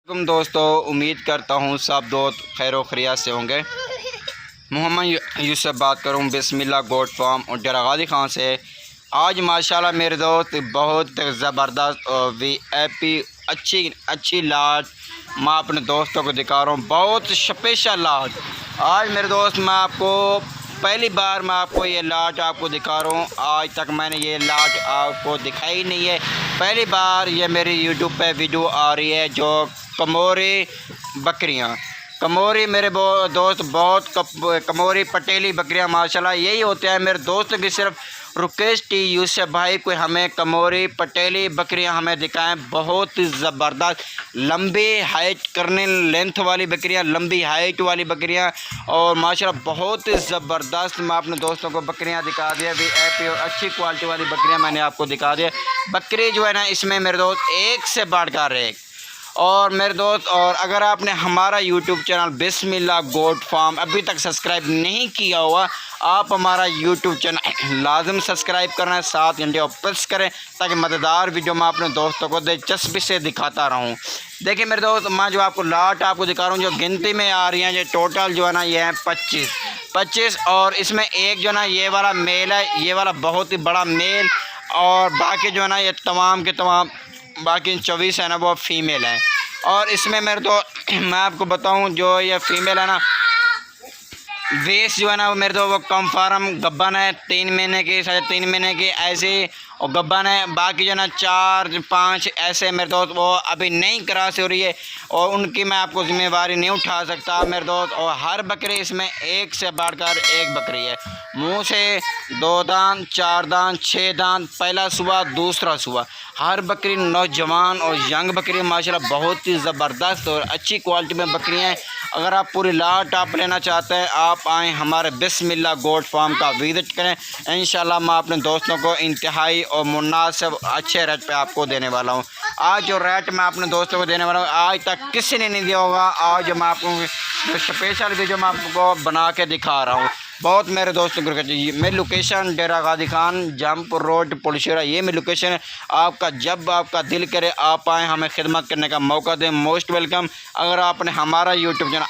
तुम दोस्तों, उम्मीद करता हूँ सब दोस्त खैर खैरियत से होंगे। मोहम्मद यूसुफ बात करूँ बिस्मिल्लाह गोट फार्म और डेरा गाजी खान से। आज माशाल्लाह मेरे दोस्त बहुत ज़बरदस्त और VIP अच्छी लाट मैं अपने दोस्तों को दिखा रहा हूँ। बहुत स्पेशल लाट आज मेरे दोस्त मैं आपको पहली बार मैं आपको ये लाट आपको दिखा रहा हूँ। आज तक मैंने ये लाट आपको दिखाई नहीं है, पहली बार ये मेरी यूट्यूब पे वीडियो आ रही है। जो कमोरी बकरियाँ, कमोरी मेरे दोस्त बहुत कमोरी पटेली बकरियाँ माशाल्लाह यही होते हैं। मेरे दोस्त की सिर्फ रिक्वेस्ट थी यूसुफ भाई को हमें कमोरी पटेली बकरियां हमें दिखाएं। बहुत ज़बरदस्त लंबी हाइट करने लेंथ वाली बकरियां, लंबी हाइट वाली बकरियां और माशाल्लाह बहुत ज़बरदस्त मैं अपने दोस्तों को बकरियां दिखा दिया। VIP और अच्छी क्वालिटी वाली बकरियां मैंने आपको दिखा दिया। बकरी जो है ना इसमें मेरे दोस्त एक से बढ़कर एक। और मेरे दोस्त, और अगर आपने हमारा YouTube चैनल बिस्मिल्लाह गोट फार्म अभी तक सब्सक्राइब नहीं किया हुआ, आप हमारा YouTube चैनल लाजम सब्सक्राइब करना है, 7 घंटे और प्रेस करें ताकि मज़ेदार वीडियो मैं अपने दोस्तों को दिलचस्पी से दिखाता रहूं। देखिए मेरे दोस्त, मैं जो आपको लाट आपको दिखा रहा हूँ, जो गिनती में आ रही हैं, ये टोटल जो है ना ये है 25 और इसमें एक जो है ना ये वाला मेल है, ये वाला बहुत ही बड़ा मेल और बाकी जो है ना ये तमाम के तमाम बाकी 24 है ना वो फीमेल है। और इसमें मेरे तो मैं आपको बताऊं जो ये फीमेल है ना वेस्ट जो है ना मेरे तो वो कन्फर्म गब्बन है, 3 महीने की, 3.5 महीने की ऐसे और गब्बन है। बाकी जो ना 4-5 ऐसे मेरे दोस्त वो अभी नहीं क्रॉस हो रही है और उनकी मैं आपको जिम्मेवारी नहीं उठा सकता मेरे दोस्त। और हर बकरी इसमें एक से बढ़कर एक बकरी है। मुंह से 2 दांत, 4 दांत, 6 दांत, पहला सुबह दूसरा सुबह। हर बकरी नौजवान और यंग बकरी माशाल्लाह बहुत ही ज़बरदस्त और अच्छी क्वालिटी में बकरियाँ हैं। अगर आप पूरी लाट आप लेना चाहते हैं, आप आएँ हमारे बिस्मिल्लाह गोट फार्म का विज़िट करें। इंशाल्लाह मैं अपने दोस्तों को इंतहाई और मुनासिब अच्छे रेट पे आपको देने वाला हूँ। आज जो रेट मैं अपने दोस्तों को देने वाला हूँ आज तक किसी ने नहीं दिया होगा। आज मैं आपको जो स्पेशल वीडियो मैं आपको बना के दिखा रहा हूँ। बहुत मेरे दोस्तों को चाहिए। मेरी लोकेशन डेरा गाजी खान जमपुर रोड पुलशेरा, ये मेरी लोकेशन है। आपका जब आपका दिल करे आप आएँ, हमें खिदमत करने का मौका दें, मोस्ट वेलकम। अगर आपने हमारा यूट्यूब चैनल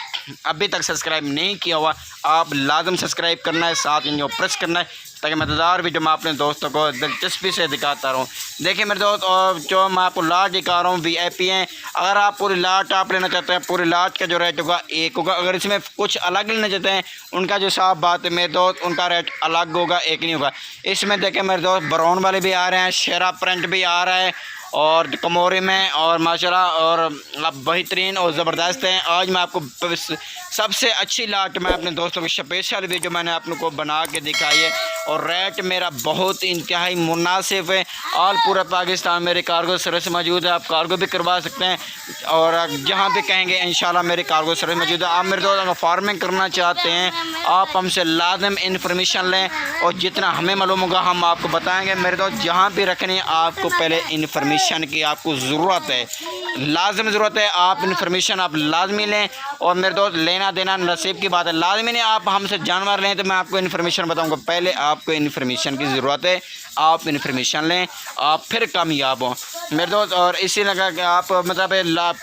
अभी तक सब्सक्राइब नहीं किया हुआ, आप लाजम सब्सक्राइब करना है, साथ इंजो प्रेस करना है ताकि मज़ेदार वीडियो मैं अपने दोस्तों को दिलचस्पी से दिखाता रहूँ। देखिए मेरे दोस्त, और जो मैं आपको लाट दिखा रहा हूँ VIP हैं। अगर आप पूरी लाट आप लेना चाहते हैं, पूरी लाट का जो रेट होगा एक होगा। अगर इसमें कुछ अलग लेना चाहते हैं उनका जो साफ बात है मेरे दोस्त, उनका रेट अलग होगा, एक नहीं होगा। इसमें देखें मेरे दोस्त ब्राउन वाले भी आ रहे हैं, शेरा प्रिंट भी आ रहा है और कमोरी में और माशाल्लाह और अब बेहतरीन और ज़बरदस्त हैं। आज मैं आपको सबसे अच्छी लाट मैं अपने दोस्तों को स्पेशल वीडियो मैंने अपने को बना के दिखाई है और रेट मेरा बहुत इंतहाई मुनासिब है। ऑल पूरा पाकिस्तान मेरे कार्गो सर्विस मौजूद है, आप कार्गो भी करवा सकते हैं और जहाँ भी कहेंगे इंशाल्लाह मेरे कार्गो सर्विस मौजूद है। आप मेरे दोस्त अगर फार्मिंग करना चाहते हैं आप हमसे लाजम इन्फॉर्मेशन लें और जितना हमें मालूम होगा हम आपको बताएँगे। मेरे दोस्त जहाँ भी रखनी आपको पहले इन्फॉर्मेशन की आपको ज़रूरत है, लाजम ज़रूरत है। आप इन्फॉर्मेशन आप लाजमी लें और मेरे दोस्त लेना देना नसीब की बात है। लाजमी नहीं आप हमसे जानवर लें तो मैं आपको इन्फॉर्मेशन बताऊंगा, पहले आपको इन्फॉर्मेशन की ज़रूरत है। आप इन्फॉर्मेशन लें आप फिर कामयाब हों मेरे दोस्त। और इसी लगा कि आप मतलब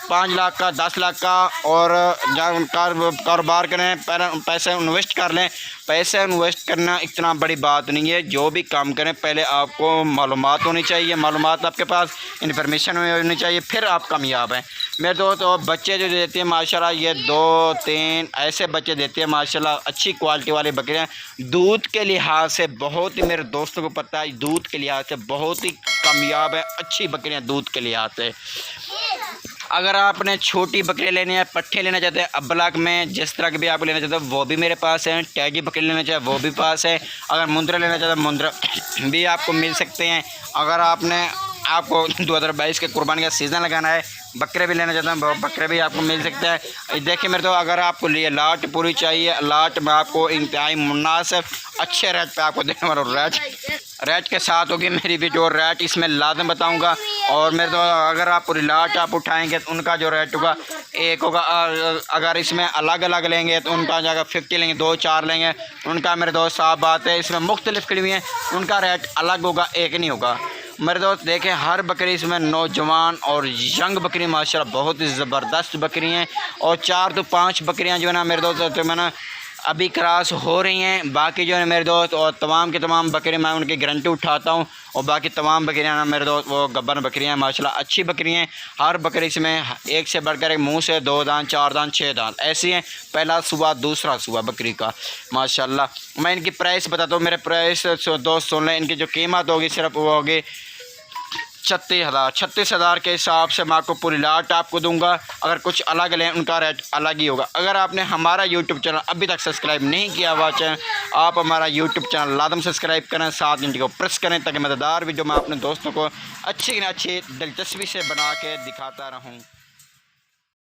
5 लाख का 10 लाख का और कारोबार करें, पैसे इन्वेस्ट कर लें। पैसे इन्वेस्ट करना इतना बड़ी बात नहीं है, जो भी काम करें पहले आपको मालूमात होनी चाहिए, मालूमात आपके पास इन्फॉर्मेशन होनी चाहिए, फिर आप कामयाब हैं मेरे दोस्त। और बच्चे जो देते हैं माशाल्लाह ये 2-3 ऐसे बच्चे देते हैं माशाल्लाह, अच्छी क्वालिटी वाली बकरियां। दूध के लिहाज से बहुत ही मेरे दोस्तों को पता है, दूध के लिहाज से बहुत ही कामयाब है, अच्छी बकरियां दूध के लिहाज से। अगर आपने छोटी बकरी लेनी है, पट्ठे लेना चाहते हैं अब्लाक में, जिस तरह के भी आप लेना चाहते हैं वो भी मेरे पास है। टैगी बकरी लेना चाहे वो भी पास है। अगर मुंद्रा लेना चाहते हैं मुंद्रा भी आपको मिल सकते हैं। अगर आपको 2022 के कुर्बानी का सीज़न लगाना है, बकरे भी लेना चाहते हैं बकरे भी आपको मिल सकते हैं। देखिए मेरे तो अगर आपको लिए लाट पूरी चाहिए, लाट में आपको इंतहाई मुनासिब अच्छे रेट पे आपको देने वाला रेट के साथ होगी मेरी वीडियो। रेट इसमें लाजम बताऊंगा। और मेरे तो अगर आप पूरी लाट आप उठाएंगे तो उनका जो रेट होगा एक होगा। अगर इसमें अलग अलग लेंगे तो उनका जगह 50 लेंगे, 2-4 लेंगे उनका मेरे दोस्त साफ बात है। इसमें मुख्तलिफ खड़ी हुई हैं उनका रेट अलग होगा, एक नहीं होगा। मेरे दोस्त देखें, हर बकरी इसमें नौजवान और यंग बकरी माशाल्लाह बहुत ही ज़बरदस्त बकरी हैं। और 4 तो 5 बकरियां जो है ना मेरे दोस्त तो मैंने अभी क्रॉस हो रही हैं। बाकी जो है मेरे दोस्त और तमाम के तमाम बकरी मैं उनकी गारंटी उठाता हूँ। और बाकी तमाम बकरियां ना मेरे दोस्त वो गब्बर बकरियां माशाल्लाह अच्छी बकरी हैं। हर बकरी इसमें एक से बढ़कर एक, मुंह से 2 दांत 4 दांत 6 दांत ऐसी हैं। पहला सुबह दूसरा सुबह बकरी का माशाल्लाह। मैं इनकी प्राइस बताता हूँ। मेरे प्राइस दोस्त सुन लें। इनकी जो कीमत होगी सिर्फ वो होगी 36,000 के हिसाब से मैं आपको पूरी लाट आपको दूंगा। अगर कुछ अलग लें उनका रेट अलग ही होगा। अगर आपने हमारा यूट्यूब चैनल अभी तक सब्सक्राइब नहीं किया हुआ चैनल, आप हमारा यूट्यूब चैनल लाजम सब्सक्राइब करें, साथ घंटे को प्रेस करें ताकि मज़ेदार वीडियो मैं अपने दोस्तों को अच्छी दिलचस्पी से बना के दिखाता रहूँ।